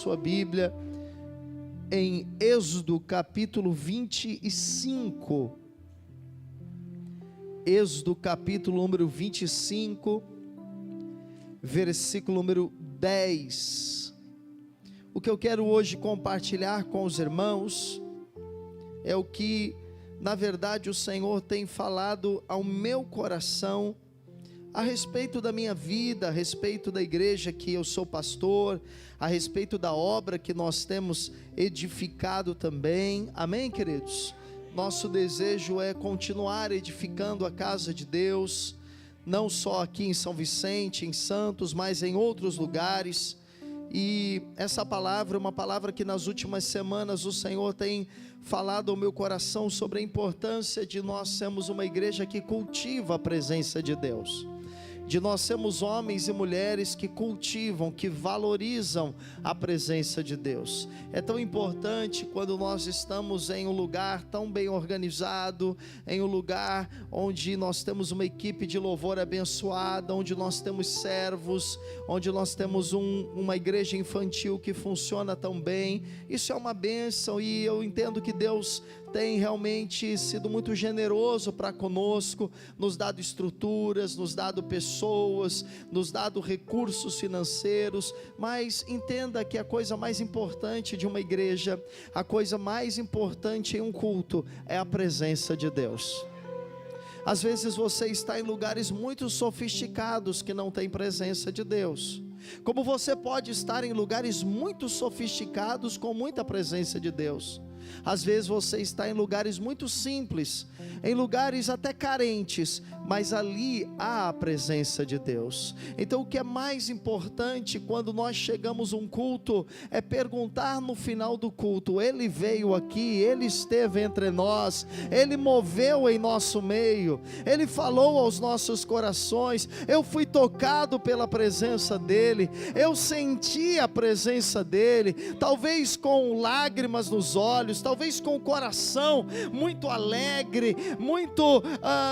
sua Bíblia em Êxodo capítulo 25. Êxodo capítulo número 25, versículo número 10. O que eu quero hoje compartilhar com os irmãos é o que, na verdade, o Senhor tem falado ao meu coração a respeito da minha vida, a respeito da igreja que eu sou pastor, a respeito da obra que nós temos edificado também. Amém, queridos? Nosso desejo é continuar edificando a casa de Deus, não só aqui em São Vicente, em Santos, mas em outros lugares. E essa palavra é uma palavra que nas últimas semanas o Senhor tem falado ao meu coração sobre a importância de nós sermos uma igreja que cultiva a presença de Deus, de nós sermos homens e mulheres que cultivam, que valorizam a presença de Deus. É tão importante quando nós estamos em um lugar tão bem organizado, em um lugar onde nós temos uma equipe de louvor abençoada, onde nós temos servos, onde nós temos uma igreja infantil que funciona tão bem. Isso é uma bênção e eu entendo que Deus tem realmente sido muito generoso para conosco, nos dado estruturas, nos dado pessoas, nos dado recursos financeiros, mas entenda que a coisa mais importante de uma igreja, a coisa mais importante em um culto é a presença de Deus. Às vezes você está em lugares muito sofisticados que não tem presença de Deus, como você pode estar em lugares muito sofisticados com muita presença de Deus. Às vezes você está em lugares muito simples, em lugares até carentes, mas ali há a presença de Deus. Então o que é mais importante quando nós chegamos a um culto, é perguntar no final do culto: Ele veio aqui, Ele esteve entre nós, Ele moveu em nosso meio, Ele falou aos nossos corações, eu fui tocado pela presença dEle, eu senti a presença dEle, talvez com lágrimas nos olhos, talvez com o coração muito alegre, muito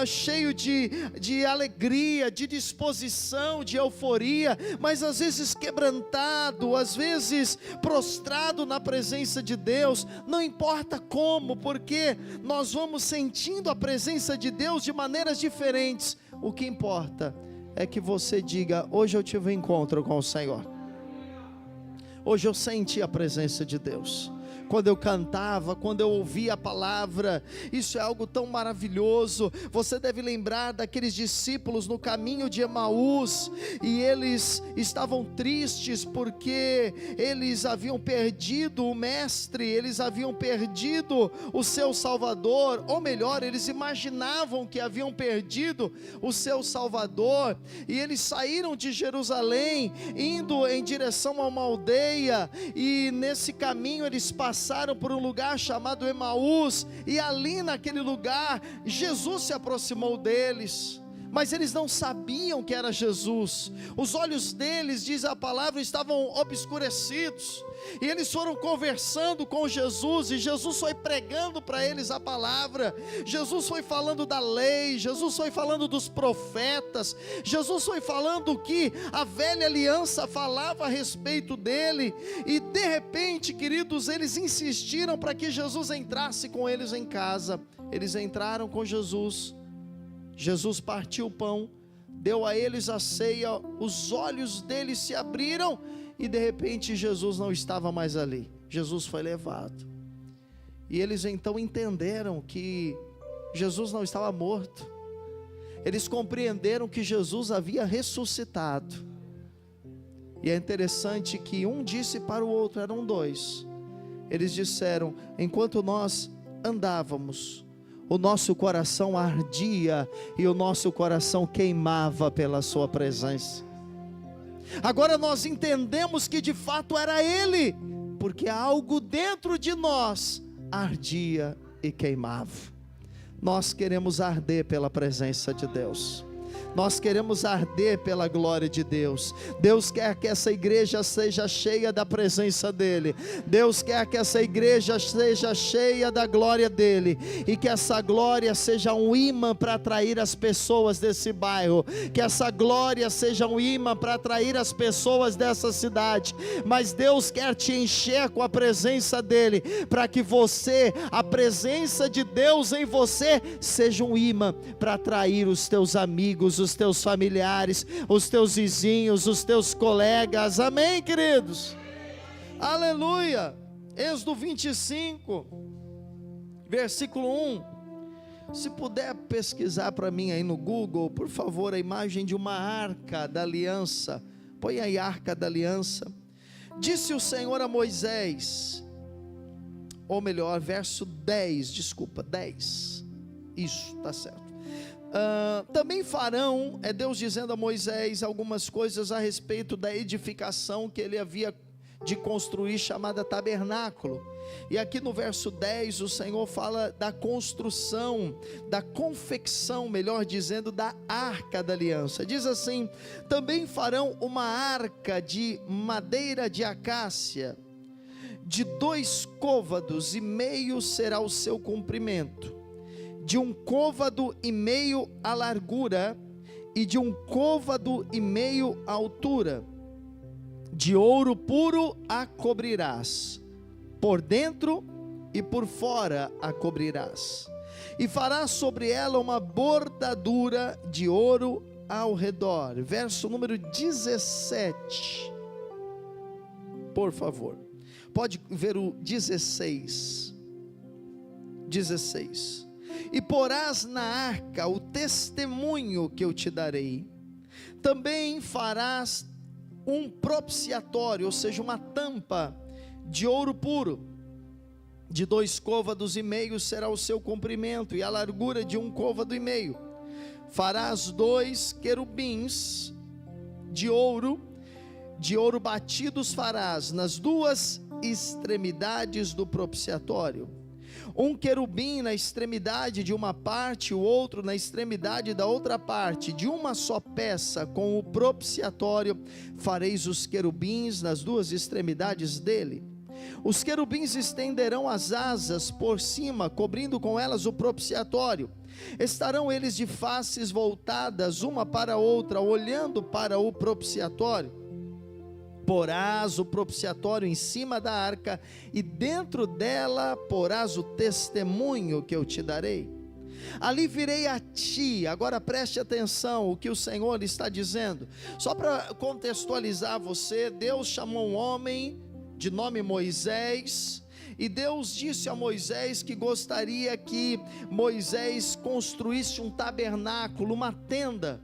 cheio de alegria, de disposição, de euforia, mas às vezes quebrantado, às vezes prostrado na presença de Deus. Não importa como, porque nós vamos sentindo a presença de Deus de maneiras diferentes. O que importa é que você diga: hoje eu tive um encontro com o Senhor, hoje eu senti a presença de Deus. Quando eu cantava, quando eu ouvia a palavra, isso é algo tão maravilhoso. Você deve lembrar daqueles discípulos no caminho de Emaús, e eles estavam tristes porque eles haviam perdido o mestre, eles haviam perdido o seu Salvador, ou melhor, eles imaginavam que haviam perdido o seu Salvador, e eles saíram de Jerusalém, indo em direção a uma aldeia, e nesse caminho eles passaram por um lugar chamado Emaús, e ali naquele lugar Jesus se aproximou deles, mas eles não sabiam que era Jesus. Os olhos deles, diz a palavra, estavam obscurecidos, e eles foram conversando com Jesus, e Jesus foi pregando para eles a palavra, Jesus foi falando da lei, Jesus foi falando dos profetas, Jesus foi falando o que a velha aliança falava a respeito dele, e de repente, queridos, eles insistiram para que Jesus entrasse com eles em casa. Eles entraram com Jesus, Jesus partiu o pão, deu a eles a ceia, os olhos deles se abriram, e de repente Jesus não estava mais ali, Jesus foi levado, e eles então entenderam que Jesus não estava morto, eles compreenderam que Jesus havia ressuscitado. E é interessante que um disse para o outro, eram dois, eles disseram: enquanto nós andávamos, o nosso coração ardia e o nosso coração queimava pela sua presença. Agora nós entendemos que de fato era Ele, porque algo dentro de nós ardia e queimava. Nós queremos arder pela presença de Deus. Nós queremos arder pela glória de Deus. Deus quer que essa igreja seja cheia da presença dEle. Deus quer que essa igreja seja cheia da glória dEle, e que essa glória seja um imã para atrair as pessoas desse bairro, que essa glória seja um imã para atrair as pessoas dessa cidade. Mas Deus quer te encher com a presença dEle, para que você, a presença de Deus em você, seja um imã para atrair os teus amigos, os teus familiares, os teus vizinhos, os teus colegas. Amém, queridos? Aleluia. Êxodo 25, versículo 1. Se puder pesquisar para mim aí no Google, por favor, a imagem de uma arca da aliança. Põe aí, arca da aliança. Disse o Senhor a Moisés, ou melhor, verso 10, desculpa, 10. Isso, está certo. Também farão, é Deus dizendo a Moisés algumas coisas a respeito da edificação que ele havia de construir, chamada tabernáculo. E aqui no verso 10 o Senhor fala da construção, da confecção, melhor dizendo, da arca da aliança. Diz assim: também farão uma arca de madeira de acácia, de 2 côvados e meio será o seu comprimento, de 1 côvado e meio a largura, e de 1 côvado e meio a altura. De ouro puro a cobrirás, por dentro e por fora a cobrirás, e farás sobre ela uma bordadura de ouro ao redor. Verso número 17, por favor, pode ver o 16. E porás na arca o testemunho que eu te darei. Também farás um propiciatório, ou seja, uma tampa de ouro puro, de 2 côvados e meio será o seu comprimento, e a largura de 1 côvado e meio. Farás 2 querubins de ouro batidos farás nas 2 extremidades do propiciatório, 1 querubim na extremidade de uma parte, o outro na extremidade da outra parte, de uma só peça. Com o propiciatório fareis os querubins nas 2 extremidades dele. Os querubins estenderão as asas por cima, cobrindo com elas o propiciatório. Estarão eles de faces voltadas uma para a outra, olhando para o propiciatório. Porás o propiciatório em cima da arca, e dentro dela porás o testemunho que eu te darei. Ali virei a ti. Agora preste atenção o que o Senhor está dizendo, só para contextualizar você. Deus chamou um homem de nome Moisés, e Deus disse a Moisés que gostaria que Moisés construísse um tabernáculo, uma tenda,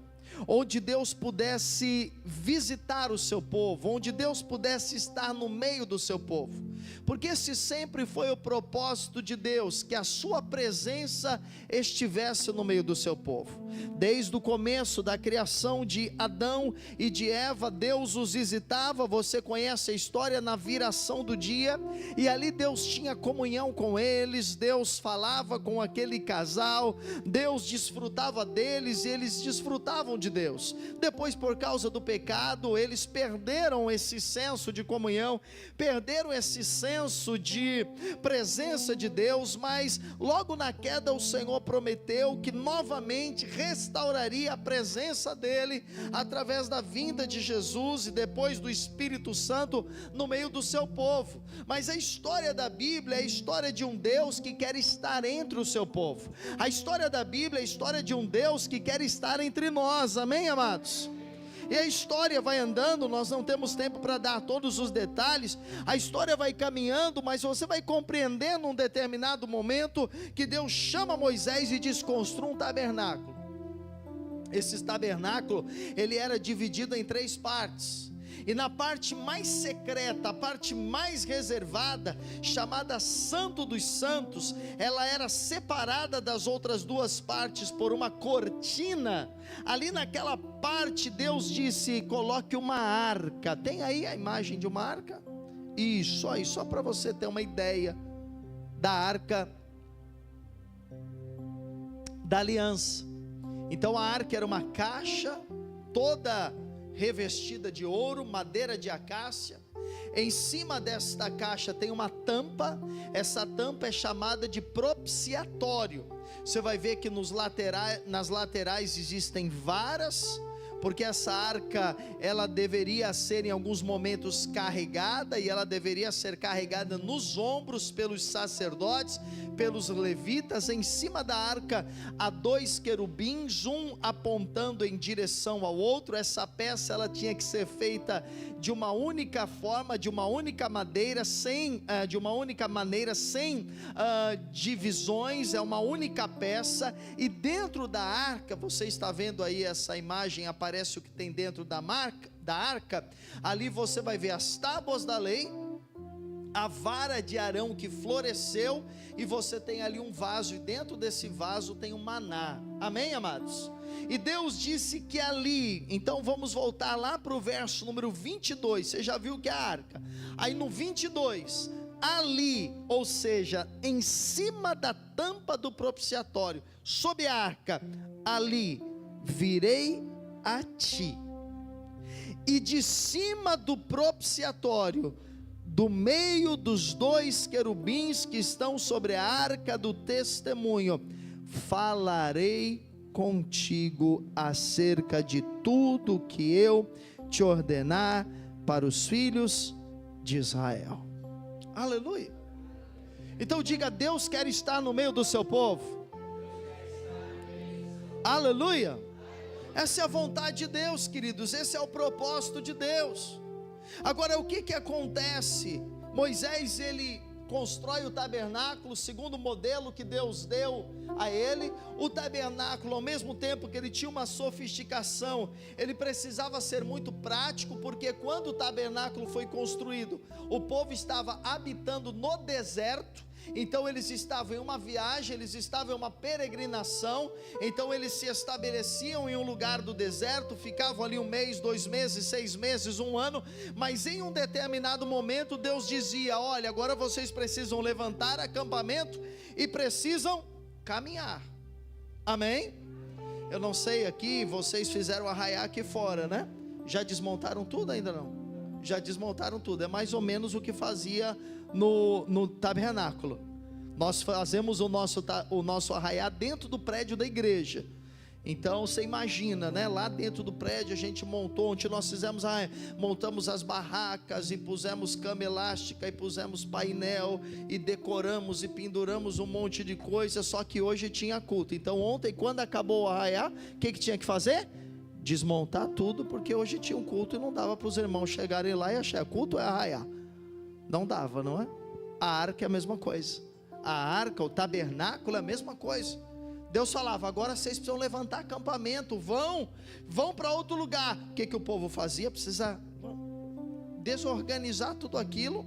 onde Deus pudesse visitar o seu povo, onde Deus pudesse estar no meio do seu povo, porque esse sempre foi o propósito de Deus, que a sua presença estivesse no meio do seu povo. Desde o começo da criação de Adão e de Eva, Deus os visitava. Você conhece a história, na viração do dia, e ali Deus tinha comunhão com eles, Deus falava com aquele casal, Deus desfrutava deles e eles desfrutavam de Deus. Depois, por causa do pecado, eles perderam esse senso de comunhão, perderam esse senso de presença de Deus. Mas logo na queda o Senhor prometeu que novamente restauraria a presença dele através da vinda de Jesus e depois do Espírito Santo no meio do seu povo. Mas a história da Bíblia é a história de um Deus que quer estar entre o seu povo. A história da Bíblia é a história de um Deus que quer estar entre nós. Amém, amados? E a história vai andando, nós não temos tempo para dar todos os detalhes. A história vai caminhando, mas você vai compreender num determinado momento que Deus chama Moisés e diz: construa um tabernáculo. Esse tabernáculo, ele era dividido em 3 partes. E na parte mais secreta, a parte mais reservada, chamada Santo dos Santos, ela era separada das outras 2 partes por uma cortina. Ali naquela parte Deus disse: coloque uma arca. Tem aí a imagem de uma arca? Isso aí, só para você ter uma ideia da arca da aliança. Então a arca era uma caixa toda revestida de ouro, madeira de acácia. Em cima desta caixa tem uma tampa. Essa tampa é chamada de propiciatório. Você vai ver que nas laterais existem varas, porque essa arca, ela deveria ser em alguns momentos carregada, e ela deveria ser carregada nos ombros pelos sacerdotes, pelos levitas. Em cima da arca há 2 querubins, um apontando em direção ao outro. Essa peça, ela tinha que ser feita de uma única forma, de uma única maneira, sem divisões. É uma única peça. E dentro da arca, você está vendo aí essa imagem, aparece o que tem dentro da arca. Ali você vai ver as tábuas da lei, a vara de Arão que floresceu, e você tem ali um vaso, e dentro desse vaso tem um maná. Amém, amados? E Deus disse que ali, então vamos voltar lá para o verso número 22, você já viu que é a arca. Aí no 22, ali, ou seja, em cima da tampa do propiciatório, sob a arca, ali virei a ti, e de cima do propiciatório, do meio dos 2 querubins que estão sobre a arca do testemunho, falarei contigo acerca de tudo que eu te ordenar para os filhos de Israel. Aleluia. Então diga: Deus quer estar no meio do seu povo. Aleluia. Essa é a vontade de Deus, queridos. Esse é o propósito de Deus. Agora, o que acontece? Moisés, ele constrói o tabernáculo segundo o modelo que Deus deu a ele. O tabernáculo, ao mesmo tempo que ele tinha uma sofisticação, ele precisava ser muito prático, porque quando o tabernáculo foi construído, o povo estava habitando no deserto. Então eles estavam em uma viagem, eles estavam em uma peregrinação. Então eles se estabeleciam em um lugar do deserto, ficavam ali 1 mês, 2 meses, 6 meses, 1 ano. Mas em um determinado momento Deus dizia: olha, agora vocês precisam levantar acampamento e precisam caminhar. Amém? Eu não sei, aqui vocês fizeram arraiar aqui fora, né? Já desmontaram tudo? Ainda não? Já desmontaram tudo. É mais ou menos o que fazia no tabernáculo. Nós fazemos o nosso arraiar dentro do prédio da igreja. Então você imagina, né? Lá dentro do prédio a gente montou, onde nós fizemos montamos as barracas, e pusemos cama elástica, e pusemos painel, e decoramos e penduramos um monte de coisa. Só que hoje tinha culto. Então ontem, quando acabou o arraiar, o que tinha que fazer? Desmontar tudo, porque hoje tinha um culto e não dava para os irmãos chegarem lá e achar culto é arraiar. Não dava, não é? A arca é a mesma coisa. A arca, o tabernáculo é a mesma coisa. Deus falava: agora vocês precisam levantar acampamento, vão para outro lugar. O que o povo fazia? Precisava desorganizar tudo aquilo,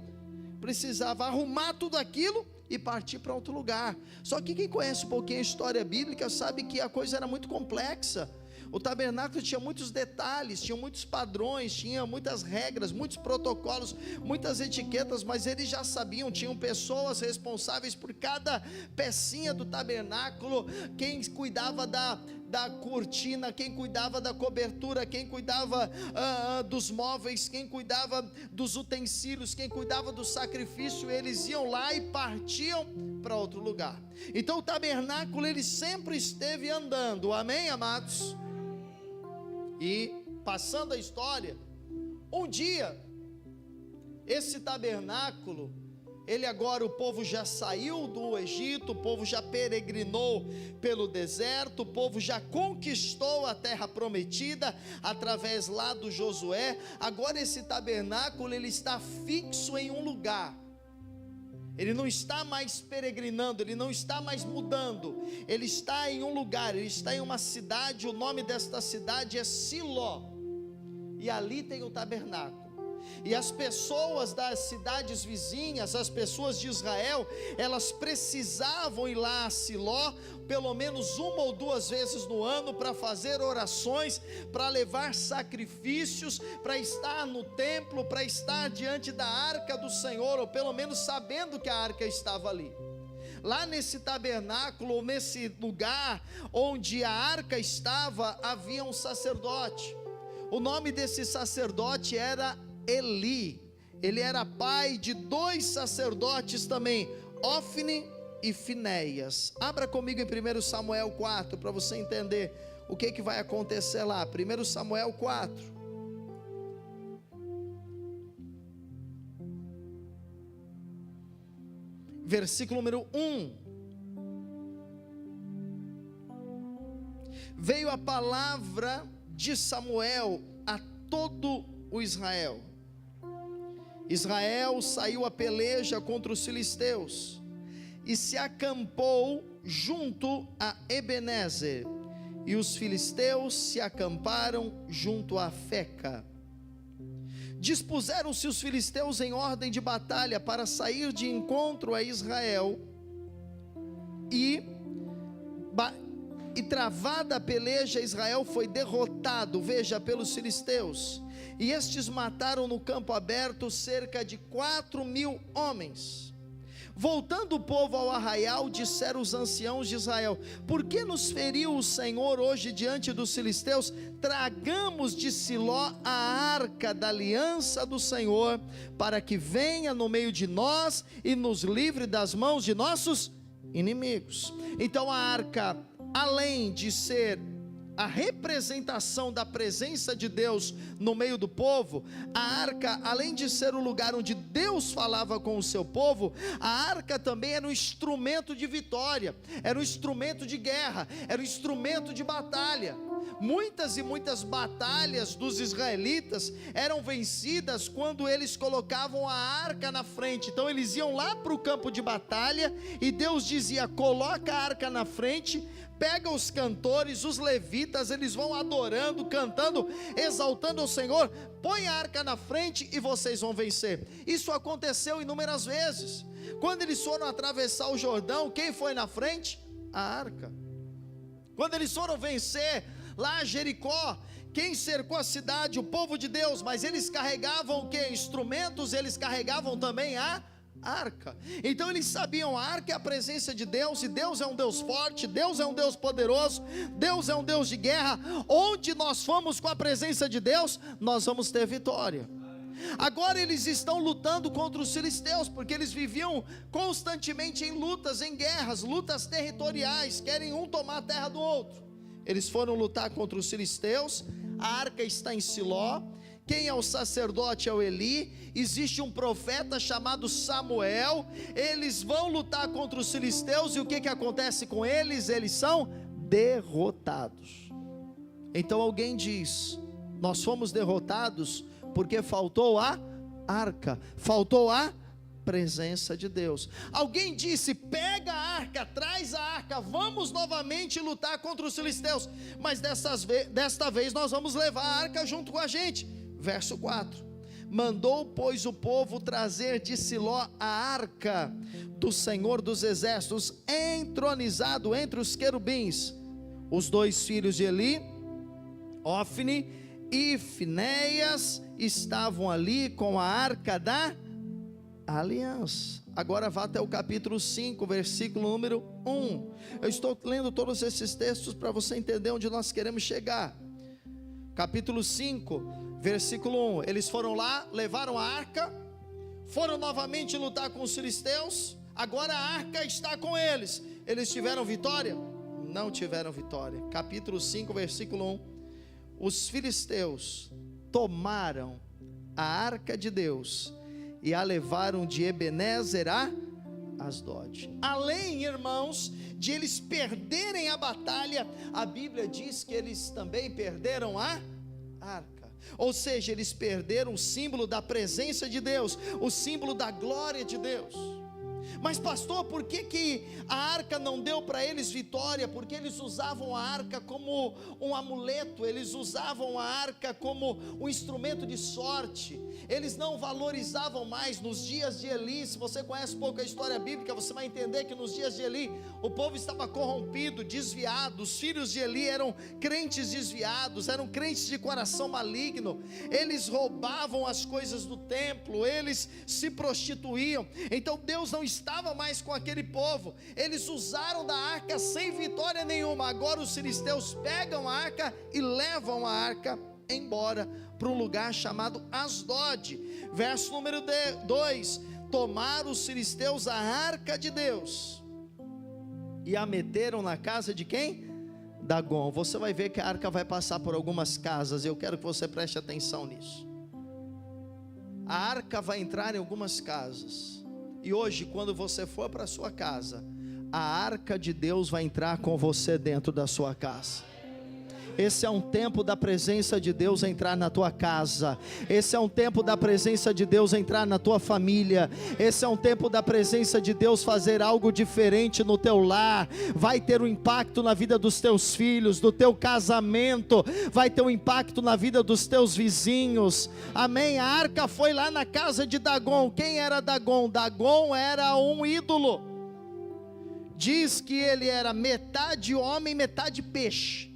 precisava arrumar tudo aquilo e partir para outro lugar. Só que quem conhece um pouquinho a história bíblica sabe que a coisa era muito complexa. O tabernáculo tinha muitos detalhes, tinha muitos padrões, tinha muitas regras, muitos protocolos, muitas etiquetas, mas eles já sabiam. Tinham pessoas responsáveis por cada pecinha do tabernáculo, quem cuidava da cortina, quem cuidava da cobertura, quem cuidava dos móveis, quem cuidava dos utensílios, quem cuidava do sacrifício. Eles iam lá e partiam para outro lugar. Então o tabernáculo, ele sempre esteve andando. Amém, amados? E passando a história, um dia esse tabernáculo, ele agora, o povo já saiu do Egito, o povo já peregrinou pelo deserto, o povo já conquistou a terra prometida através lá do Josué. Agora esse tabernáculo, ele está fixo em um lugar. Ele não está mais peregrinando, ele não está mais mudando, ele está em um lugar, ele está em uma cidade. O nome desta cidade é Siló, e ali tem o tabernáculo. E as pessoas das cidades vizinhas, as pessoas de Israel, elas precisavam ir lá a Siló pelo menos 1 ou 2 vezes no ano, para fazer orações, para levar sacrifícios, para estar no templo, para estar diante da arca do Senhor, ou pelo menos sabendo que a arca estava ali. Lá nesse tabernáculo, ou nesse lugar onde a arca estava, havia um sacerdote. O nome desse sacerdote era Eli. Ele era pai de 2 sacerdotes também, Ofni e Finéias. Abra comigo em 1 Samuel 4, para você entender o que vai acontecer lá. 1 Samuel 4. Versículo número 1. Veio a palavra de Samuel a todo o Israel. Israel saiu a peleja contra os filisteus e se acampou junto a Ebenezer, e os filisteus se acamparam junto a Feca. Dispuseram-se os filisteus em ordem de batalha para sair de encontro a Israel, e travada a peleja, Israel foi derrotado, veja, pelos filisteus, e estes mataram no campo aberto cerca de 4.000 homens. Voltando o povo ao arraial, disseram os anciãos de Israel: por que nos feriu o Senhor hoje diante dos filisteus? Tragamos de Siló a arca da aliança do Senhor, para que venha no meio de nós e nos livre das mãos de nossos inimigos. Então a arca, além de ser a representação da presença de Deus no meio do povo, a arca, além de ser o lugar onde Deus falava com o seu povo, a arca também era um instrumento de vitória, era um instrumento de guerra, era um instrumento de batalha. Muitas e muitas batalhas dos israelitas eram vencidas quando eles colocavam a arca na frente. Então eles iam lá para o campo de batalha e Deus dizia: coloca a arca na frente, pega os cantores, os levitas, eles vão adorando, cantando, exaltando o Senhor, põe a arca na frente e vocês vão vencer. Isso aconteceu inúmeras vezes. Quando eles foram atravessar o Jordão, quem foi na frente? A arca. Quando eles foram vencer lá Jericó, quem cercou a cidade? O povo de Deus. Mas eles carregavam o que? Instrumentos, eles carregavam também a arca. Então eles sabiam, a arca é a presença de Deus, e Deus é um Deus forte, Deus é um Deus poderoso, Deus é um Deus de guerra. Onde nós fomos com a presença de Deus, nós vamos ter vitória. Agora eles estão lutando contra os filisteus, porque eles viviam constantemente em lutas, em guerras, lutas territoriais, querem um tomar a terra do outro. Eles foram lutar contra os filisteus, a arca está em Siló. Quem é o sacerdote? É o Eli. Existe um profeta chamado Samuel. Eles vão lutar contra os filisteus, e o que acontece com eles? Eles são derrotados. Então alguém diz: nós fomos derrotados porque faltou a arca, faltou a presença de Deus. Alguém disse: pega a arca, traz a arca, vamos novamente lutar contra os filisteus, mas desta vez nós vamos levar a arca junto com a gente. Verso 4: mandou, pois, o povo trazer de Siló a arca do Senhor dos exércitos, entronizado entre os querubins. Os 2 filhos de Eli, Ofni e Finéias, estavam ali com a arca da aliança. Agora vá até o capítulo 5, versículo número 1. Eu estou lendo todos esses textos para você entender onde nós queremos chegar. Capítulo 5, versículo 1. Eles foram lá, levaram a arca, foram novamente lutar com os filisteus. Agora a arca está com eles. Eles tiveram vitória? Não tiveram vitória. Capítulo 5, versículo 1. Os filisteus tomaram a arca de Deus e a levaram de Ebenezer a Asdod. Além, irmãos, de eles perderem a batalha, a Bíblia diz que eles também perderam a arca. Ou seja, eles perderam o símbolo da presença de Deus, o símbolo da glória de Deus. Mas pastor, por que a arca não deu para eles vitória? Porque eles usavam a arca como um amuleto, eles usavam a arca como um instrumento de sorte. Eles não valorizavam mais. Nos dias de Eli, se você conhece um pouco a história bíblica, você vai entender que nos dias de Eli, o povo estava corrompido, desviado. Os filhos de Eli eram crentes desviados, eram crentes de coração maligno. Eles roubavam as coisas do templo, eles se prostituíam. Então Deus não estava estava mais com aquele povo. Eles usaram da arca sem vitória nenhuma. Agora os filisteus pegam a arca e levam a arca embora para um lugar chamado Asdod. Verso número 2: tomaram os filisteus a arca de Deus e a meteram na casa de quem? Dagon. Você vai ver que a arca vai passar por algumas casas. Eu quero que você preste atenção nisso. A arca vai entrar em algumas casas. E hoje, quando você for para a sua casa, a arca de Deus vai entrar com você dentro da sua casa. Esse é um tempo da presença de Deus entrar na tua casa. Esse é um tempo da presença de Deus entrar na tua família. Esse é um tempo da presença de Deus fazer algo diferente no teu lar. Vai ter um impacto na vida dos teus filhos, do teu casamento. Vai ter um impacto na vida dos teus vizinhos. Amém? A arca foi lá na casa de Dagon. Quem era Dagon? Dagon era um ídolo. Diz que ele era metade homem, metade peixe.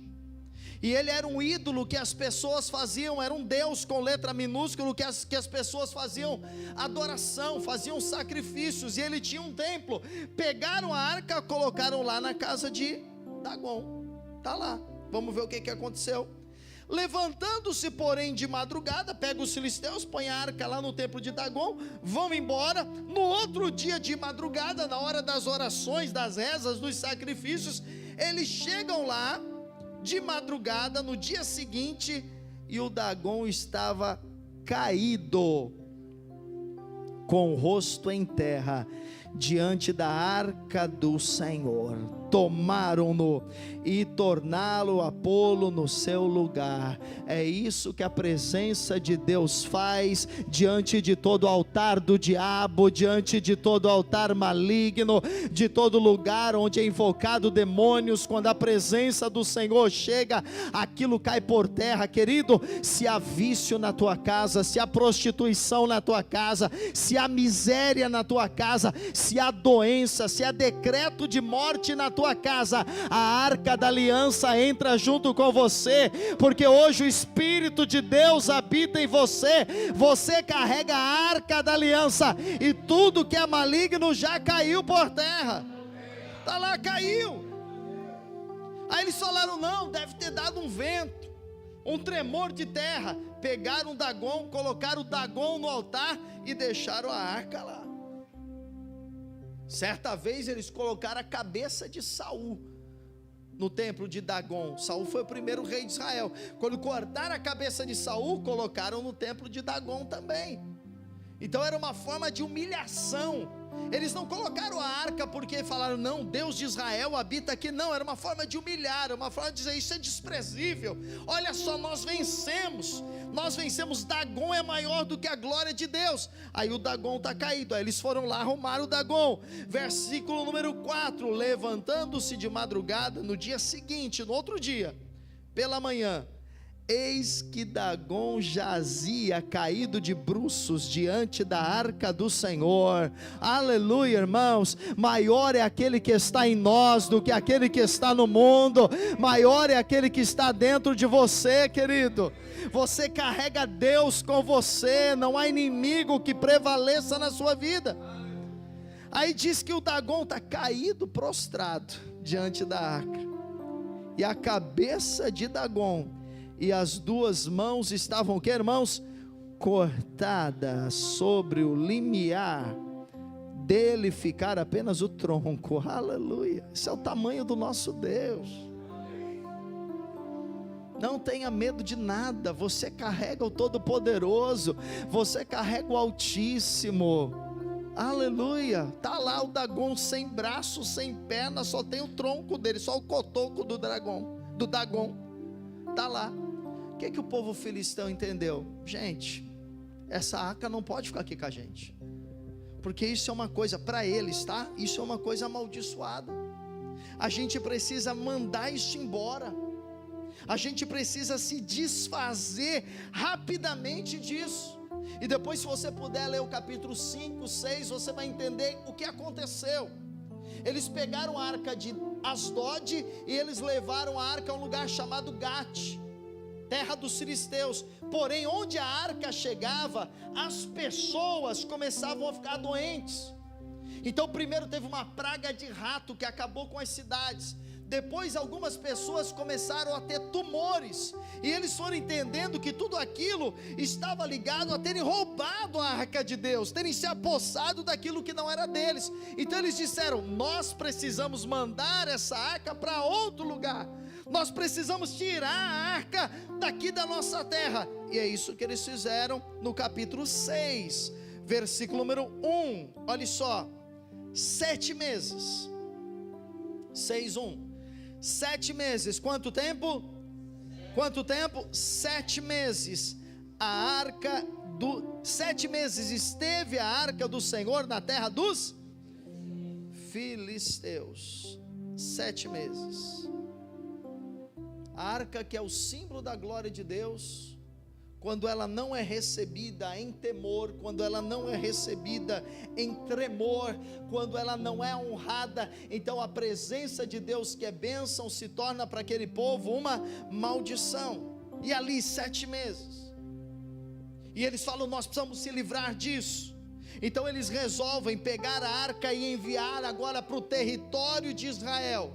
E ele era um ídolo que as pessoas faziam, era um Deus com letra minúscula, que as pessoas faziam adoração, faziam sacrifícios, e ele tinha um templo. Pegaram a arca, colocaram lá na casa de Dagon. Está lá, vamos ver o que aconteceu. Levantando-se, porém, de madrugada, pega os filisteus, põe a arca lá no templo de Dagon, vão embora. No outro dia de madrugada, na hora das orações, das rezas, dos sacrifícios, eles chegam lá de madrugada, no dia seguinte, e o Dagon estava caído, com o rosto em terra, diante da arca do Senhor. Tomaram-no e tornaram a pô-lo no seu lugar. É isso que a presença de Deus faz diante de todo altar do diabo, diante de todo altar maligno, de todo lugar onde é invocado demônios. Quando a presença do Senhor chega, aquilo cai por terra. Querido, se há vício na tua casa, se há prostituição na tua casa, se há miséria na tua casa, se há doença, se há decreto de morte na tua casa, a arca da aliança entra junto com você, porque hoje o Espírito de Deus habita em você. Você carrega a arca da aliança, e tudo que é maligno já caiu por terra. Está lá, caiu. Aí eles falaram: não, deve ter dado um vento, um tremor de terra. Pegaram Dagon, colocaram o Dagon no altar e deixaram a arca lá. Certa vez eles colocaram a cabeça de Saul no templo de Dagon. Saul foi o primeiro rei de Israel. Quando cortaram a cabeça de Saul, colocaram no templo de Dagon também. Então era uma forma de humilhação. Eles não colocaram a arca porque falaram: não, Deus de Israel habita aqui. Não, era uma forma de humilhar, uma forma de dizer: isso é desprezível. Olha só, nós vencemos, Dagon é maior do que a glória de Deus. Aí o Dagon está caído. Aí eles foram lá arrumar o Dagon. Versículo número 4: levantando-se de madrugada, no dia seguinte, no outro dia, pela manhã, eis que Dagon jazia caído de bruços diante da arca do Senhor. Aleluia, irmãos. Maior é aquele que está em nós do que aquele que está no mundo. Maior é aquele que está dentro de você, querido. Você carrega Deus com você. Não há inimigo que prevaleça na sua vida. Aí diz que o Dagon está caído, prostrado diante da arca, e a cabeça de Dagon e as duas mãos estavam, o que, irmãos? Cortadas sobre o limiar, dele ficar apenas o tronco. Aleluia. Esse é o tamanho do nosso Deus. Não tenha medo de nada. Você carrega o Todo-Poderoso, você carrega o Altíssimo. Aleluia. Está lá o Dagon sem braço, sem perna, só tem o tronco dele, só o cotoco do Dagon. Está lá. O que o povo filisteu entendeu? Gente, essa arca não pode ficar aqui com a gente, porque isso é uma coisa para eles, tá? Isso é uma coisa amaldiçoada. A gente precisa mandar isso embora. A gente precisa se desfazer rapidamente disso. E depois, se você puder ler o capítulo 5, 6, você vai entender o que aconteceu. Eles pegaram a arca de Asdod e eles levaram a arca a um lugar chamado Gate, terra dos filisteus. Porém, onde a arca chegava, as pessoas começavam a ficar doentes. Então primeiro teve uma praga de rato que acabou com as cidades. Depois algumas pessoas começaram a ter tumores, e eles foram entendendo que tudo aquilo estava ligado a terem roubado a arca de Deus, terem se apossado daquilo que não era deles. Então eles disseram: nós precisamos mandar essa arca para outro lugar, nós precisamos tirar a arca daqui da nossa terra. E é isso que eles fizeram no capítulo 6, versículo número 1, olha só, 7 meses, 6:1, 7 meses, quanto tempo? Quanto tempo? 7 meses, a arca 7 meses esteve a arca do Senhor na terra dos filisteus, 7 meses, a arca que é o símbolo da glória de Deus, quando ela não é recebida em temor, quando ela não é recebida em tremor, quando ela não é honrada, então a presença de Deus, que é bênção, se torna para aquele povo uma maldição. E ali 7 meses, e eles falam: nós precisamos se livrar disso. Então eles resolvem pegar a arca e enviar agora para o território de Israel,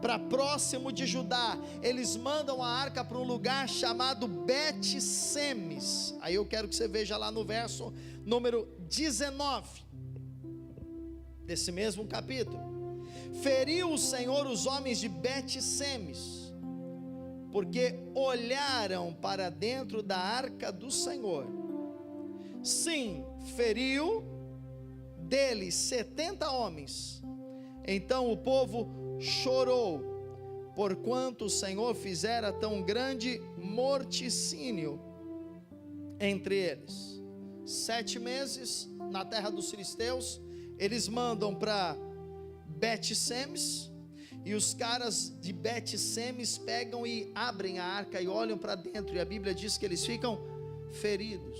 para próximo de Judá. Eles mandam a arca para um lugar chamado Bet-Semes. Aí eu quero que você veja lá no verso número 19 desse mesmo capítulo: feriu o Senhor os homens de Bet-Semes, porque olharam para dentro da arca do Senhor. Sim, feriu deles 70 homens. Então o povo chorou, porquanto o Senhor fizera tão grande morticínio entre eles. 7 meses na terra dos filisteus, eles mandam para Bet-Semes, e os caras de Bet-Semes pegam e abrem a arca e olham para dentro, e a Bíblia diz que eles ficam feridos,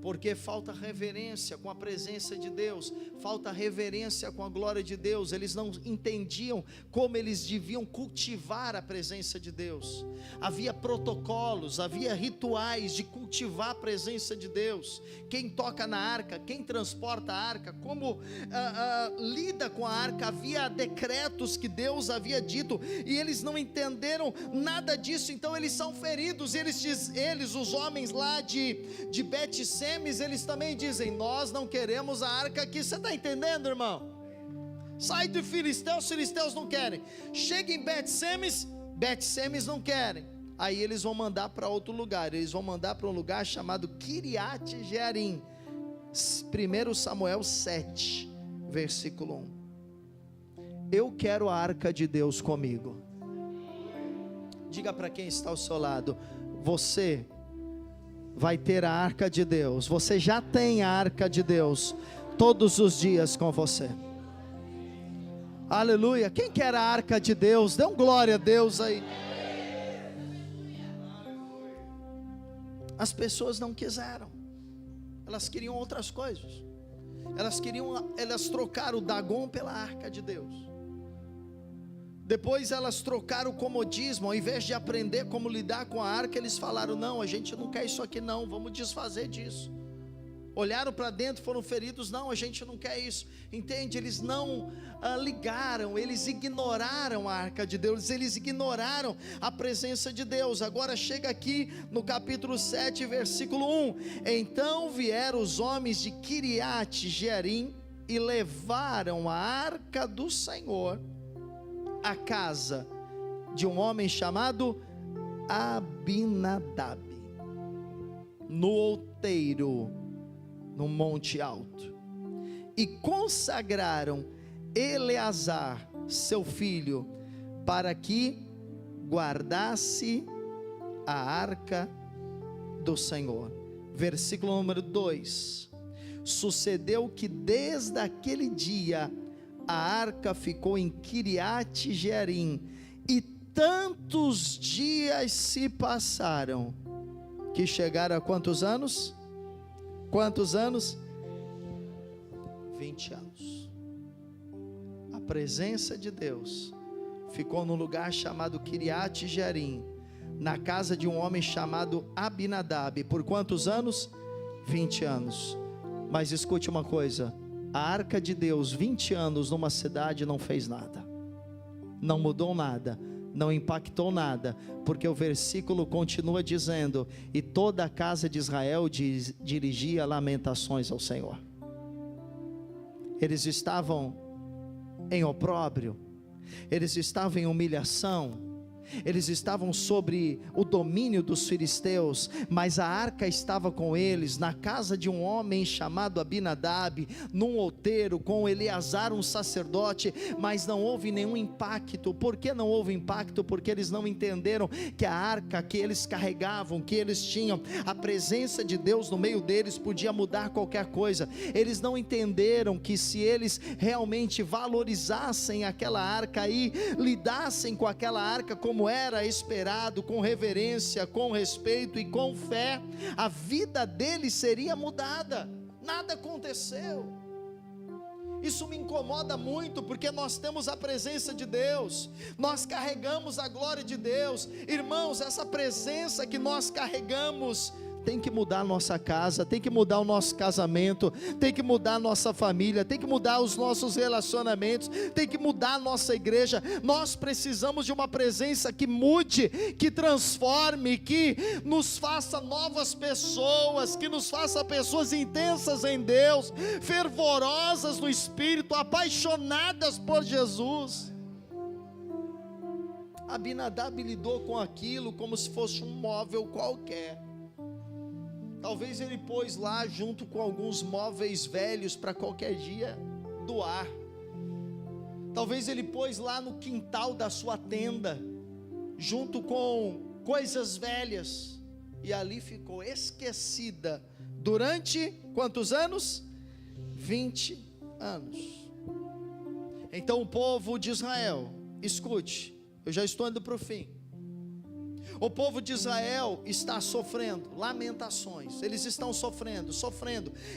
porque falta reverência com a presença de Deus, falta reverência com a glória de Deus. Eles não entendiam como eles deviam cultivar a presença de Deus. Havia protocolos, havia rituais de cultivar a presença de Deus. Quem toca na arca, quem transporta a arca, como lida com a arca, havia decretos que Deus havia dito, e eles não entenderam nada disso. Então eles são feridos. Eles, os homens lá de Bet-Semes, eles também dizem: nós não queremos a arca aqui. Você está entendendo, irmão? Sai de Filisteus, os filisteus não querem. Chega em Bet-Semes, Bet-Semes não querem. Aí eles vão mandar para outro lugar. Eles vão mandar para um lugar chamado Kiriat-Jearim. 1 Samuel 7, versículo 1. Eu quero a arca de Deus comigo. Diga para quem está ao seu lado: você vai ter a arca de Deus. Você já tem a arca de Deus todos os dias com você. Aleluia. Quem quer a arca de Deus? Dê um glória a Deus aí. As pessoas não quiseram. Elas queriam outras coisas. Elas trocaram o Dagon pela arca de Deus. Depois elas trocaram o comodismo. Ao invés de aprender como lidar com a arca, eles falaram: não, a gente não quer isso aqui não, vamos desfazer disso. Olharam para dentro, foram feridos: não, a gente não quer isso. Entende? Eles não ligaram, eles ignoraram a arca de Deus, eles ignoraram a presença de Deus. Agora chega aqui no capítulo 7, versículo 1: então vieram os homens de Kiriat-Jearim e levaram a arca do Senhor a casa de um homem chamado Abinadab, no outeiro, no monte alto, e consagraram Eleazar, seu filho, para que guardasse a arca do Senhor. Versículo número 2: sucedeu que desde aquele dia a arca ficou em Kiriat-Jearim, e tantos dias se passaram, que chegaram a quantos anos? Quantos anos? 20 anos. A presença de Deus ficou no lugar chamado Kiriat-Jearim, na casa de um homem chamado Abinadab, por quantos anos? 20 anos. Mas escute uma coisa, a arca de Deus, 20 anos numa cidade, não fez nada, não mudou nada, não impactou nada, porque o versículo continua dizendo: e toda a casa de Israel dirigia lamentações ao Senhor. Eles estavam em opróbrio, eles estavam em humilhação, eles estavam sobre o domínio dos filisteus, mas a arca estava com eles, na casa de um homem chamado Abinadab, num outeiro, com Eleazar um sacerdote, mas não houve nenhum impacto. Por que não houve impacto? Porque eles não entenderam que a arca que eles carregavam, que eles tinham, a presença de Deus no meio deles podia mudar qualquer coisa. Eles não entenderam que se eles realmente valorizassem aquela arca e lidassem com aquela arca como era esperado, com reverência, com respeito e com fé, a vida deles seria mudada. Nada aconteceu. Isso me incomoda muito, porque nós temos a presença de Deus, nós carregamos a glória de Deus. Irmãos, essa presença que nós carregamos tem que mudar a nossa casa, tem que mudar o nosso casamento, tem que mudar a nossa família, tem que mudar os nossos relacionamentos, tem que mudar a nossa igreja. Nós precisamos de uma presença que mude, que transforme, que nos faça novas pessoas, que nos faça pessoas intensas em Deus, fervorosas no Espírito, apaixonadas por Jesus. Abinadab lidou com aquilo como se fosse um móvel qualquer. Talvez ele pôs lá junto com alguns móveis velhos para qualquer dia doar. Talvez ele pôs lá no quintal da sua tenda, junto com coisas velhas, e ali ficou esquecida durante quantos anos? 20 anos. Então o povo de Israel, escute, eu já estou indo para o fim. O povo de Israel está sofrendo lamentações, eles estão sofrendo,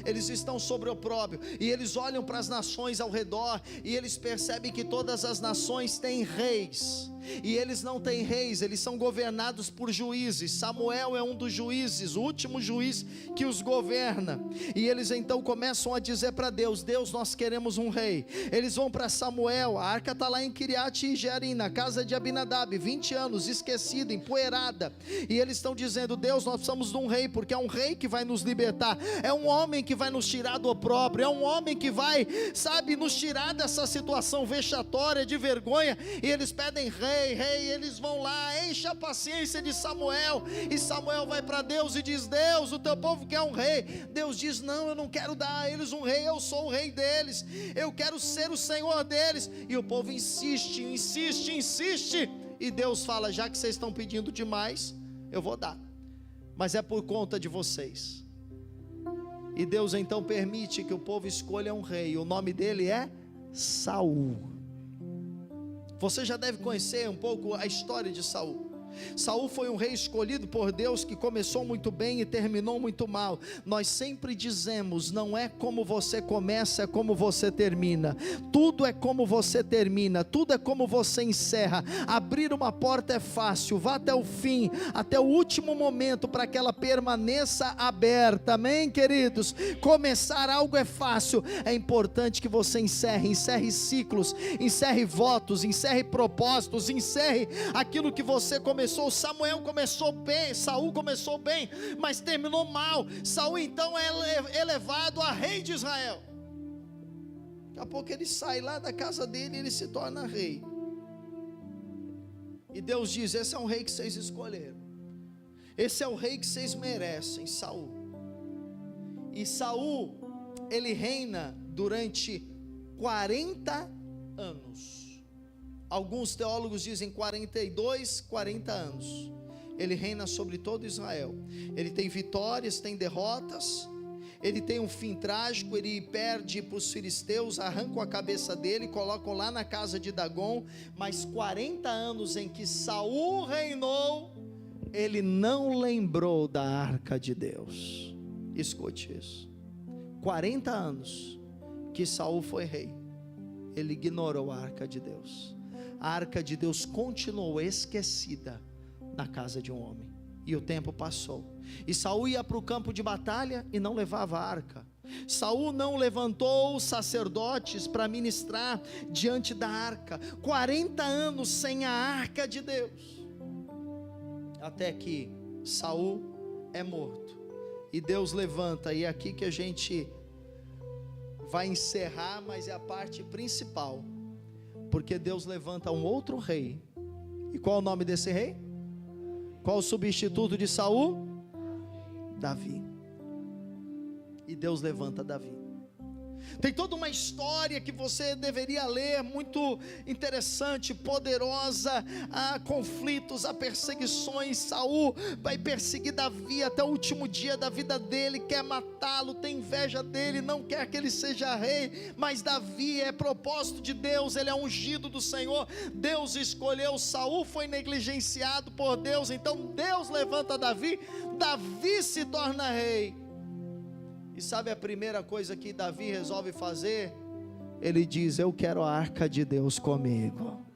eles estão sobre opróbrio, e eles olham para as nações ao redor, e eles percebem que todas as nações têm reis, e eles não têm reis, eles são governados por juízes. Samuel é um dos juízes, o último juiz que os governa, e eles então começam a dizer para Deus: Deus, nós queremos um rei. Eles vão para Samuel, a arca está lá em Kiriat Jearim, na casa de Abinadab, 20 anos, esquecida, empoeirada, e eles estão dizendo: Deus, nós precisamos de um rei, porque é um rei que vai nos libertar, é um homem que vai nos tirar do opróbrio, é um homem que vai, nos tirar dessa situação vexatória, de vergonha. E eles pedem rei, eles vão lá, enche a paciência de Samuel, e Samuel vai para Deus e diz: Deus, o teu povo quer um rei. Deus diz: não, eu não quero dar a eles um rei, eu sou o rei deles, eu quero ser o Senhor deles. E o povo insiste, e Deus fala: já que vocês estão pedindo demais, eu vou dar, mas é por conta de vocês. E Deus então permite que o povo escolha um rei, o nome dele é Saul. Você já deve conhecer um pouco a história de Saul. Saul foi um rei escolhido por Deus, que começou muito bem e terminou muito mal. Nós sempre dizemos: não é como você começa, é como você termina. Tudo é como você termina, tudo é como você encerra. Abrir uma porta é fácil, vá até o fim, até o último momento, para que ela permaneça aberta. Amém, queridos? Começar algo é fácil, é importante que você encerre ciclos, encerre votos, encerre propósitos, encerre aquilo que você começou. Samuel começou bem, Saul começou bem, mas terminou mal. Saul então é elevado a rei de Israel. Daqui a pouco ele sai lá da casa dele e ele se torna rei. E Deus diz: esse é um rei que vocês escolheram, esse é o rei que vocês merecem, Saul. E Saul, ele reina durante 40 anos. Alguns teólogos dizem 42, 40 anos. Ele reina sobre todo Israel. Ele tem vitórias, tem derrotas. Ele tem um fim trágico. Ele perde para os filisteus, arrancam a cabeça dele, colocam lá na casa de Dagon. Mas 40 anos em que Saul reinou, ele não lembrou da arca de Deus. Escute isso: 40 anos que Saul foi rei, ele ignorou a arca de Deus. A arca de Deus continuou esquecida na casa de um homem. E o tempo passou, e Saul ia para o campo de batalha e não levava a arca. Saul não levantou sacerdotes para ministrar diante da arca, 40 anos sem a arca de Deus, até que Saul é morto, e Deus levanta, e é aqui que a gente vai encerrar, mas é a parte principal, porque Deus levanta um outro rei. E qual é o nome desse rei? Qual o substituto de Saul? Davi. E Deus levanta Davi. Tem toda uma história que você deveria ler, muito interessante, poderosa. Há conflitos, há perseguições. Saul vai perseguir Davi até o último dia da vida dele, quer matá-lo, tem inveja dele, não quer que ele seja rei. Mas Davi é propósito de Deus, ele é ungido do Senhor. Deus escolheu Saul, foi negligenciado por Deus, então Deus levanta Davi, Davi se torna rei. E sabe a primeira coisa que Davi resolve fazer? Ele diz: eu quero a arca de Deus comigo.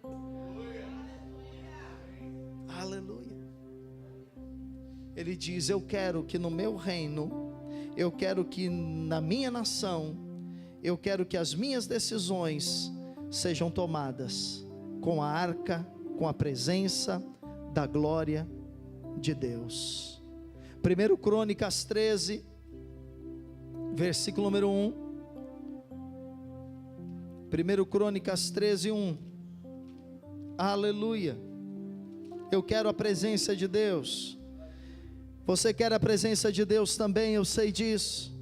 Aleluia. Ele diz: eu quero que no meu reino, eu quero que na minha nação, eu quero que as minhas decisões sejam tomadas com a arca, com a presença da glória de Deus. 1 Crônicas 13, versículo número 1. 1 Crônicas 13, 1. Aleluia. Eu quero a presença de Deus. Você quer a presença de Deus também, eu sei disso.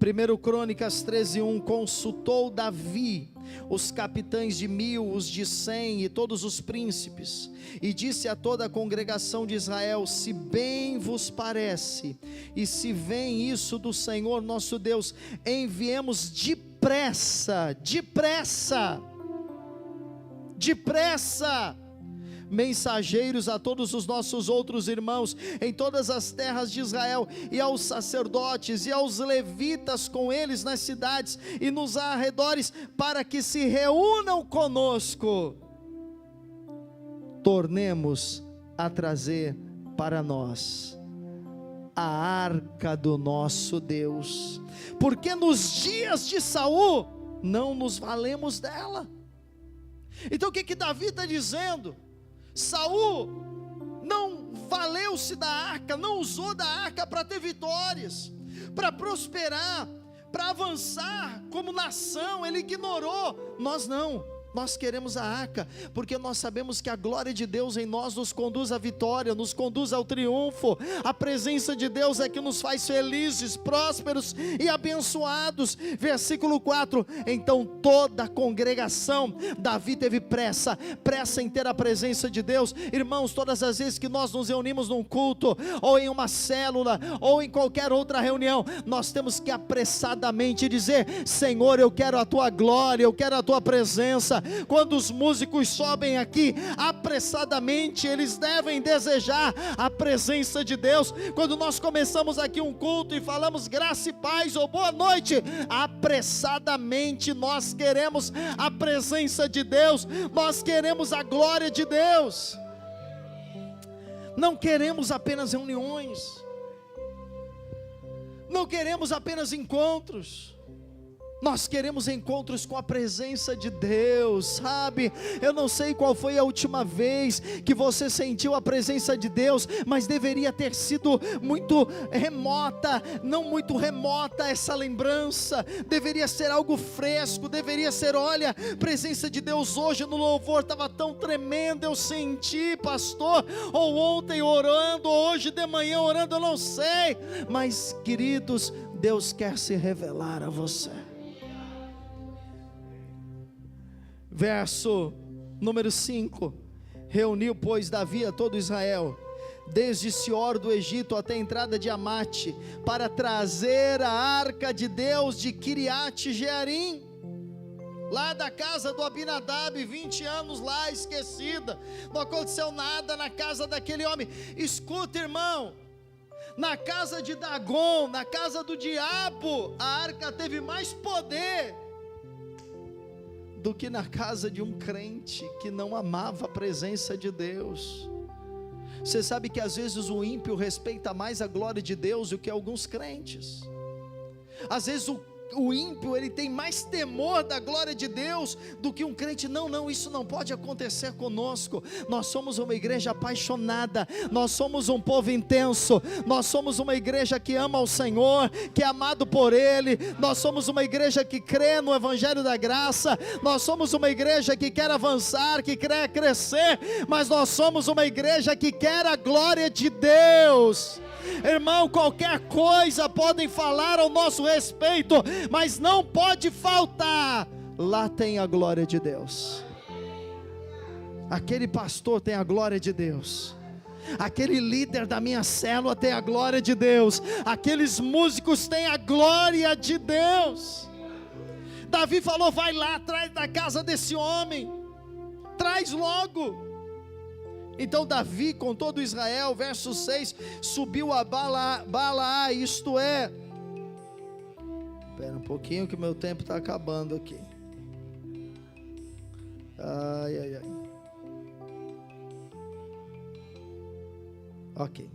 1 Crônicas 13, 1. Consultou Davi os capitães de 1000, os de 100 e todos os príncipes, e disse a toda a congregação de Israel: se bem vos parece, e se vem isso do Senhor nosso Deus, enviemos depressa mensageiros a todos os nossos outros irmãos em todas as terras de Israel, e aos sacerdotes e aos levitas com eles nas cidades e nos arredores, para que se reúnam conosco. Tornemos a trazer para nós a arca do nosso Deus, porque nos dias de Saul não nos valemos dela. Então o que Davi está dizendo? Saul não valeu-se da arca, não usou da arca para ter vitórias, para prosperar, para avançar como nação. Ele ignorou. Nós não. Nós queremos a arca, porque nós sabemos que a glória de Deus em nós nos conduz à vitória, nos conduz ao triunfo. A presença de Deus é que nos faz felizes, prósperos e abençoados. Versículo 4. Então toda a congregação, Davi teve pressa em ter a presença de Deus. Irmãos, todas as vezes que nós nos reunimos num culto, ou em uma célula, ou em qualquer outra reunião, nós temos que apressadamente dizer: Senhor, eu quero a tua glória, eu quero a tua presença. Quando os músicos sobem aqui, apressadamente eles devem desejar a presença de Deus. Quando nós começamos aqui um culto e falamos graça e paz ou boa noite, apressadamente nós queremos a presença de Deus, nós queremos a glória de Deus. Não queremos apenas reuniões, não queremos apenas encontros, nós queremos encontros com a presença de Deus, sabe? Eu não sei qual foi a última vez que você sentiu a presença de Deus, mas deveria ter sido muito remota, não muito remota essa lembrança, deveria ser algo fresco, deveria ser: olha, presença de Deus hoje no louvor estava tão tremendo, eu senti, pastor, ou ontem orando, ou hoje de manhã orando, eu não sei, mas queridos, Deus quer se revelar a você. Verso número 5. Reuniu, pois, Davi a todo Israel, desde Sior do Egito até a entrada de Amate, para trazer a arca de Deus de Kiriat Jearim, lá da casa do Abinadab, 20 anos lá esquecida, não aconteceu nada na casa daquele homem. Escuta, irmão, na casa de Dagon, na casa do diabo, a arca teve mais poder do que na casa de um crente que não amava a presença de Deus. Você sabe que às vezes o ímpio respeita mais a glória de Deus do que alguns crentes. Às vezes o ímpio, ele tem mais temor da glória de Deus do que um crente. Não, isso não pode acontecer conosco. Nós somos uma igreja apaixonada, nós somos um povo intenso, nós somos uma igreja que ama o Senhor, que é amado por Ele, nós somos uma igreja que crê no Evangelho da Graça, nós somos uma igreja que quer avançar, que quer crescer, mas nós somos uma igreja que quer a glória de Deus. Irmão, qualquer coisa podem falar ao nosso respeito, mas não pode faltar, lá tem a glória de Deus. Aquele pastor tem a glória de Deus, aquele líder da minha célula tem a glória de Deus, aqueles músicos têm a glória de Deus. Davi falou: vai lá atrás da casa desse homem, traz logo. Então Davi, com todo Israel, verso 6, subiu a Balaá, isto é, espera um pouquinho que o meu tempo está acabando aqui. Ai. Ok.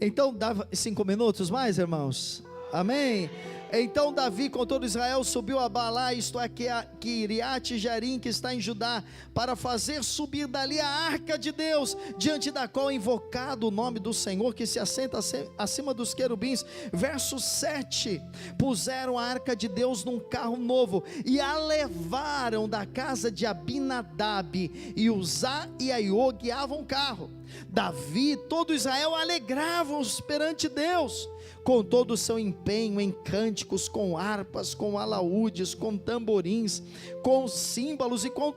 Então, 5 minutos mais, irmãos? Amém? Então Davi, com todo Israel, subiu a Balaá, isto é, Quiriate Jearim, que está em Judá, para fazer subir dali a arca de Deus, diante da qual é invocado o nome do Senhor, que se assenta acima dos querubins. Verso 7, puseram a arca de Deus num carro novo, e a levaram da casa de Abinadab, e Uzá e Aiô guiavam o carro. Davi e todo Israel alegravam-se perante Deus, com todo o seu empenho em cânticos, com harpas, com alaúdes, com tamborins, com símbolos e com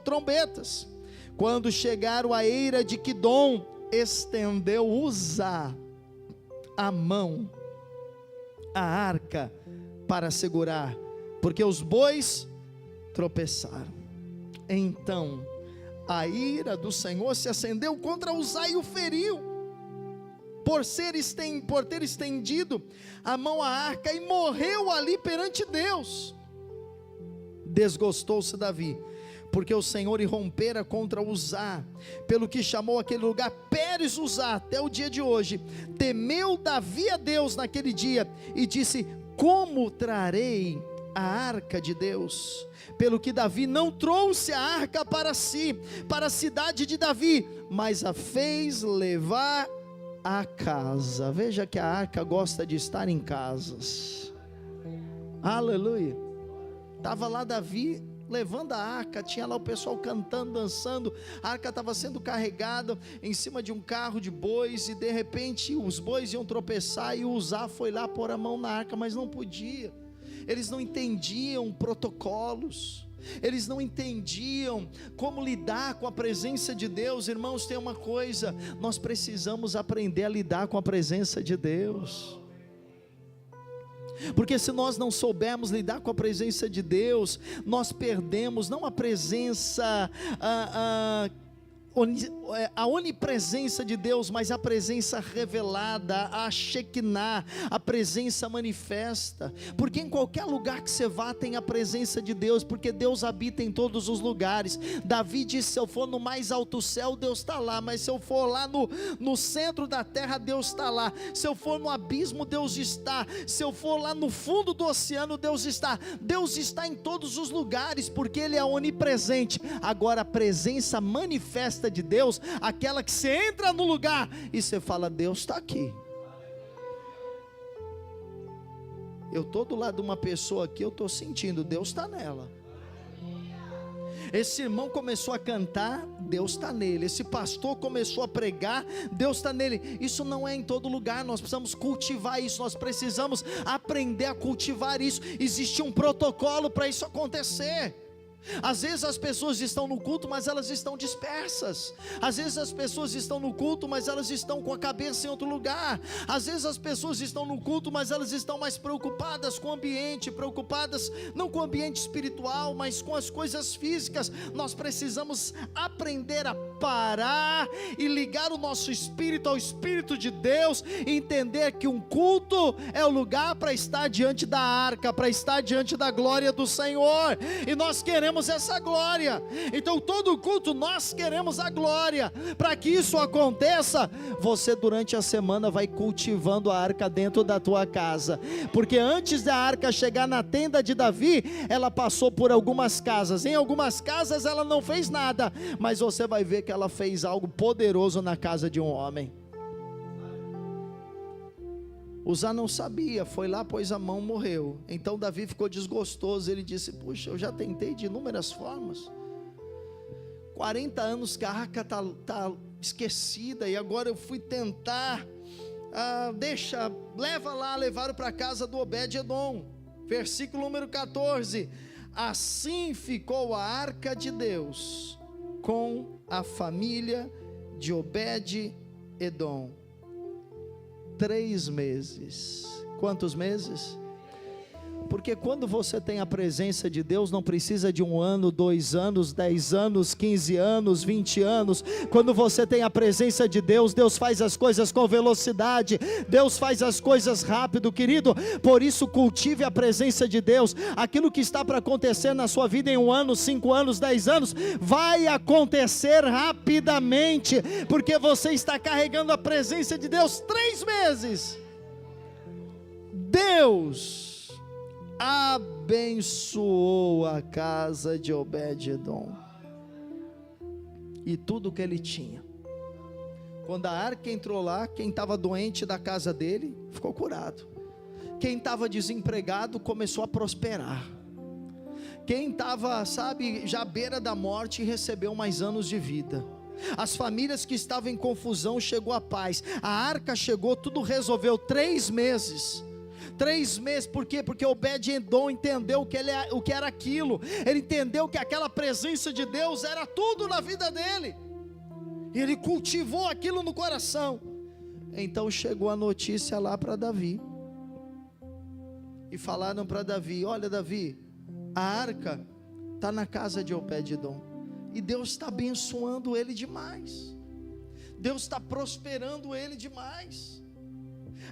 trombetas. Quando chegaram à eira de Quidom, estendeu Uzá a mão, a arca, para segurar, porque os bois tropeçaram. Então a ira do Senhor se acendeu contra Uzá e o feriu, por ter estendido a mão à arca, e morreu ali perante Deus. Desgostou-se Davi, porque o Senhor irrompera contra Uzá, pelo que chamou aquele lugar Pérez Uzá até o dia de hoje. Temeu Davi a Deus naquele dia, e disse: como trarei a arca de Deus? Pelo que Davi não trouxe a arca para si, para a cidade de Davi, mas a fez levar a casa. Veja que a arca gosta de estar em casas. Aleluia. Estava lá Davi levando a arca, tinha lá o pessoal cantando, dançando, a arca estava sendo carregada em cima de um carro de bois, e de repente os bois iam tropeçar, e Uzá foi lá pôr a mão na arca, mas não podia. Eles não entendiam protocolos, eles não entendiam como lidar com a presença de Deus. Irmãos, tem uma coisa, nós precisamos aprender a lidar com a presença de Deus, porque se nós não soubermos lidar com a presença de Deus, nós perdemos não a presença, a onipresença de Deus, mas a presença revelada, a Shekinah, a presença manifesta. Porque em qualquer lugar que você vá tem a presença de Deus, porque Deus habita em todos os lugares. Davi disse: se eu for no mais alto céu, Deus está lá, mas se eu for lá no centro da terra, Deus está lá. Se eu for no abismo, Deus está. Se eu for lá no fundo do oceano, Deus está. Deus está em todos os lugares, porque Ele é onipresente. Agora a presença manifesta de Deus, aquela que você entra no lugar e você fala: Deus está aqui. Eu estou do lado de uma pessoa aqui, eu estou sentindo, Deus está nela. Esse irmão começou a cantar, Deus está nele. Esse pastor começou a pregar, Deus está nele. Isso não é em todo lugar, nós precisamos cultivar isso, nós precisamos aprender a cultivar isso. Existe um protocolo para isso acontecer. Às vezes as pessoas estão no culto, mas elas estão dispersas. Às vezes as pessoas estão no culto, mas elas estão com a cabeça em outro lugar. Às vezes as pessoas estão no culto, mas elas estão mais preocupadas com o ambiente, preocupadas não com o ambiente espiritual, mas com as coisas físicas. Nós precisamos aprender a parar e ligar o nosso espírito ao Espírito de Deus, e entender que um culto é o lugar para estar diante da arca, para estar diante da glória do Senhor, e nós queremos essa glória. Então todo culto nós queremos a glória. Para que isso aconteça, você durante a semana vai cultivando a arca dentro da tua casa, porque antes da arca chegar na tenda de Davi, ela passou por algumas casas. Em algumas casas ela não fez nada, mas você vai ver que ela fez algo poderoso na casa de um homem. Uzá não sabia, foi lá, pôs a mão, morreu. Então Davi ficou desgostoso, ele disse: puxa, eu já tentei de inúmeras formas, 40 anos que a arca está esquecida, e agora eu fui tentar, levaram para a casa do Obed-edom. Versículo número 14: assim ficou a arca de Deus com a família de Obed-edom 3 meses. Quantos meses? Porque quando você tem a presença de Deus, não precisa de 1 ano, 2 anos, 10 anos, 15 anos, 20 anos. Quando você tem a presença de Deus, Deus faz as coisas com velocidade, Deus faz as coisas rápido, querido. Por isso cultive a presença de Deus. Aquilo que está para acontecer na sua vida em 1 ano, 5 anos, 10 anos, vai acontecer rapidamente, porque você está carregando a presença de Deus 3 meses. Deus abençoou a casa de Obed-edom e tudo que ele tinha. Quando a arca entrou lá, quem estava doente da casa dele ficou curado, quem estava desempregado começou a prosperar, quem estava, já à beira da morte recebeu mais anos de vida. As famílias que estavam em confusão, chegou a paz. A arca chegou, tudo resolveu. 3 meses. 3 meses, por quê? Porque Obed-edom entendeu o que era aquilo. Ele entendeu que aquela presença de Deus era tudo na vida dele, e ele cultivou aquilo no coração. Então chegou a notícia lá para Davi, e falaram para Davi: olha Davi, a arca está na casa de Obed-edom, e Deus está abençoando ele demais, Deus está prosperando ele demais.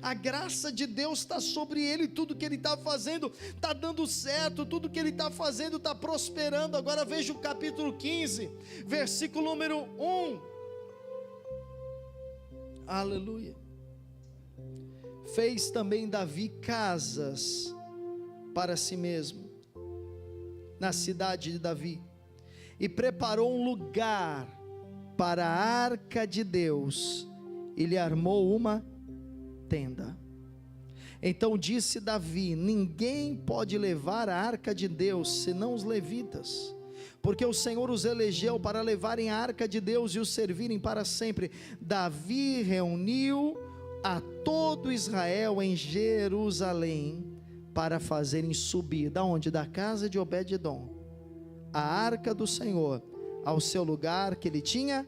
A graça de Deus está sobre ele, tudo que ele está fazendo está dando certo, tudo que ele está fazendo está prosperando. Agora veja o capítulo 15, versículo número 1. Aleluia. Fez também Davi casas para si mesmo na cidade de Davi, e preparou um lugar para a arca de Deus, e lhe armou uma tenda. Então disse Davi: ninguém pode levar a arca de Deus senão os levitas, porque o Senhor os elegeu para levarem a arca de Deus e os servirem para sempre. Davi reuniu a todo Israel em Jerusalém para fazerem subir, da onde? Da casa de Obed-edom, a arca do Senhor ao seu lugar que ele tinha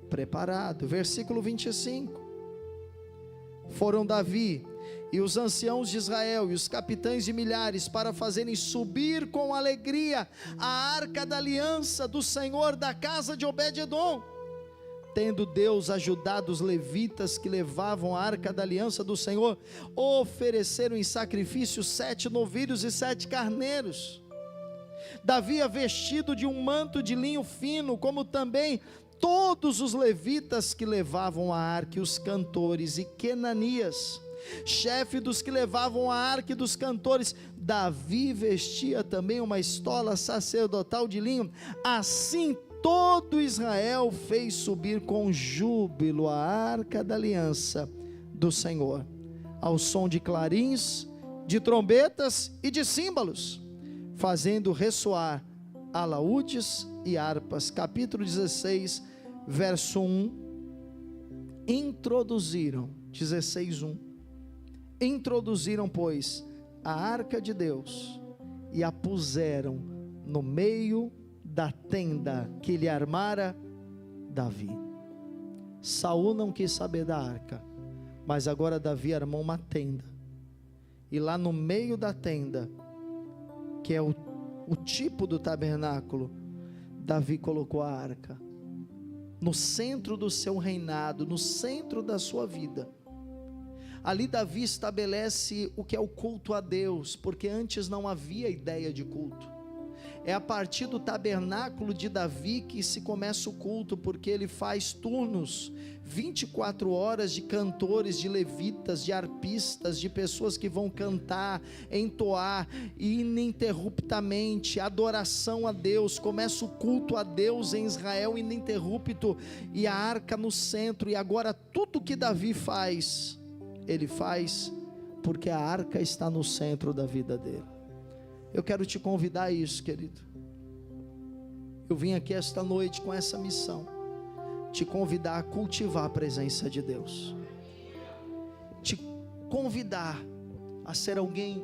preparado. Versículo 25: foram Davi e os anciãos de Israel e os capitães de milhares para fazerem subir com alegria a arca da aliança do Senhor da casa de Obed-edom. Tendo Deus ajudado os levitas que levavam a arca da aliança do Senhor, ofereceram em sacrifício 7 novilhos e 7 carneiros. Davi, vestido de um manto de linho fino, como também todos os levitas que levavam a arca, e os cantores, e Quenanias, chefe dos que levavam a arca e dos cantores. Davi vestia também uma estola sacerdotal de linho. Assim todo Israel fez subir com júbilo a arca da aliança do Senhor, ao som de clarins, de trombetas e de símbolos, fazendo ressoar alaúdes e harpas. Capítulo 16, verso 1. Introduziram, 16:1. Introduziram, pois, a arca de Deus e a puseram no meio da tenda que lhe armara Davi. Saul não quis saber da arca, mas agora Davi armou uma tenda, e lá no meio da tenda, que é o tipo do tabernáculo, Davi colocou a arca. no centro do seu reinado, no centro da sua vida. Ali Davi estabelece o que é o culto a Deus, porque antes não havia ideia de culto. É a partir do tabernáculo de Davi que se começa o culto, porque ele faz turnos, 24 horas de cantores, de levitas, de arpistas, de pessoas que vão cantar, entoar ininterruptamente, adoração a Deus. Começa o culto a Deus em Israel ininterrupto, e a arca no centro. E agora tudo que Davi faz, ele faz porque a arca está no centro da vida dele. Eu quero te convidar a isso, querido. Eu vim aqui esta noite com essa missão, te convidar a cultivar a presença de Deus, te convidar a ser alguém